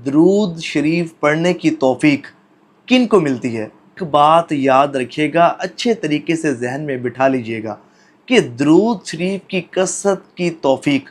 درود شریف پڑھنے کی توفیق کن کو ملتی ہے؟ ایک بات یاد رکھیے گا، اچھے طریقے سے ذہن میں بٹھا لیجئے گا کہ درود شریف کی کثرت کی توفیق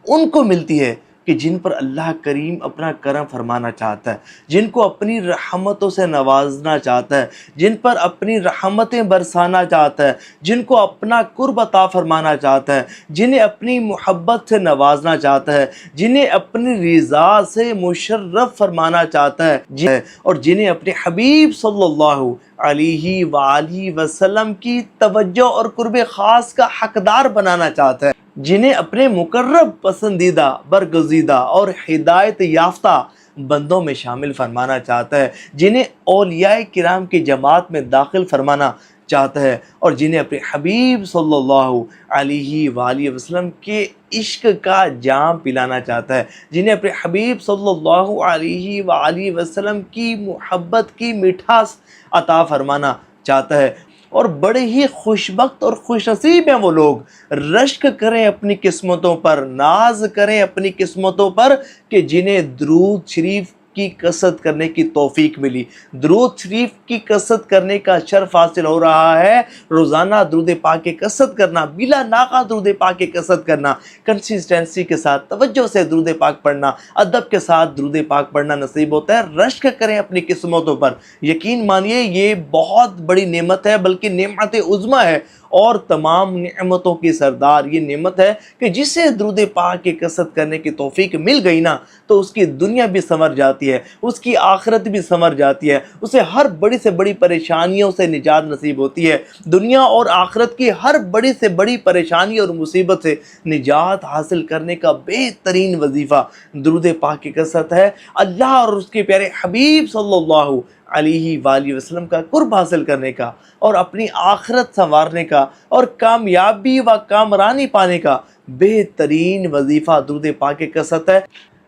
ان کو ملتی ہے کہ جن پر اللہ کریم اپنا کرم فرمانا چاہتا ہے، جن کو اپنی رحمتوں سے نوازنا چاہتا ہے، جن پر اپنی رحمتیں برسانا چاہتا ہے، جن کو اپنا قرب عطا فرمانا چاہتا ہے، جنہیں اپنی محبت سے نوازنا چاہتا ہے، جنہیں اپنی رضا سے مشرف فرمانا چاہتا ہے، اور جنہیں اپنے حبیب صلی اللہ علیہ وآلہ وسلم کی توجہ اور قرب خاص کا حقدار بنانا چاہتا ہے، جنہیں اپنے مقرب، پسندیدہ، برگزیدہ اور ہدایت یافتہ بندوں میں شامل فرمانا چاہتا ہے، جنہیں اولیاء کرام کی جماعت میں داخل فرمانا چاہتا ہے، اور جنہیں اپنے حبیب صلی اللہ علیہ وآلہ وسلم کے عشق کا جام پلانا چاہتا ہے، جنہیں اپنے حبیب صلی اللہ علیہ وآلہ وسلم کی محبت کی مٹھاس عطا فرمانا چاہتا ہے۔ اور بڑے ہی خوش بخت اور خوش نصیب ہیں وہ لوگ، رشک کریں اپنی قسمتوں پر، ناز کریں اپنی قسمتوں پر کہ جنہیں درود شریف کی کثرت کرنے کی توفیق ملی۔ درود شریف کی کثرت کرنے کا شرف حاصل ہو رہا ہے، روزانہ درود پاک کی کثرت کرنا، بلا ناغہ درود پاک کی کثرت کرنا، کنسسٹنسی کے ساتھ، توجہ سے درود پاک پڑھنا، ادب کے ساتھ درود پاک پڑھنا نصیب ہوتا ہے۔ رشک کریں اپنی قسمتوں پر، یقین مانیے یہ بہت بڑی نعمت ہے، بلکہ نعمت عظمیٰ ہے، اور تمام نعمتوں کی سردار یہ نعمت ہے کہ جسے درود پاک کی کثرت کرنے کی توفیق مل گئی نا، تو اس کی دنیا بھی سنور جاتی ہے، اس کی آخرت بھی سنور جاتی ہے، اسے ہر بڑی سے بڑی پریشانیوں سے نجات نصیب ہوتی ہے، دنیا اور آخرت کی ہر بڑی سے بڑی پریشانی اور مصیبت سے نجات حاصل کرنے کا بہترین وظیفہ درود پاک کی کثرت ہے۔ اللہ اور اس کے پیارے حبیب صلی اللہ علیہ وآلہ وسلم کا قرب حاصل کرنے کا، اور اپنی آخرت سنوارنے کا، اور کامیابی و کامرانی پانے کا بہترین وظیفہ درود پاک کی کثرت ہے۔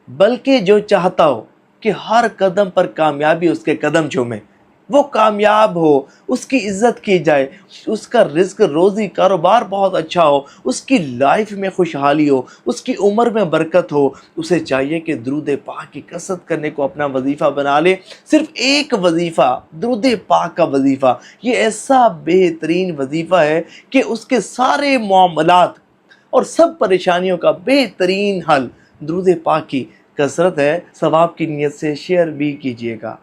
بلکہ جو چاہتا ہو کہ ہر قدم پر کامیابی اس کے قدم چومے، وہ کامیاب ہو، اس کی عزت کی جائے، اس کا رزق روزی کاروبار بہت اچھا ہو، اس کی لائف میں خوشحالی ہو، اس کی عمر میں برکت ہو، اسے چاہیے کہ درود پاک کی کثرت کرنے کو اپنا وظیفہ بنا لے۔ صرف ایک وظیفہ، درود پاک کا وظیفہ، یہ ایسا بہترین وظیفہ ہے کہ اس کے سارے معاملات اور سب پریشانیوں کا بہترین حل درود پاک کی کثرت ہے۔ ثواب کی نیت سے شیئر بھی کیجیے گا۔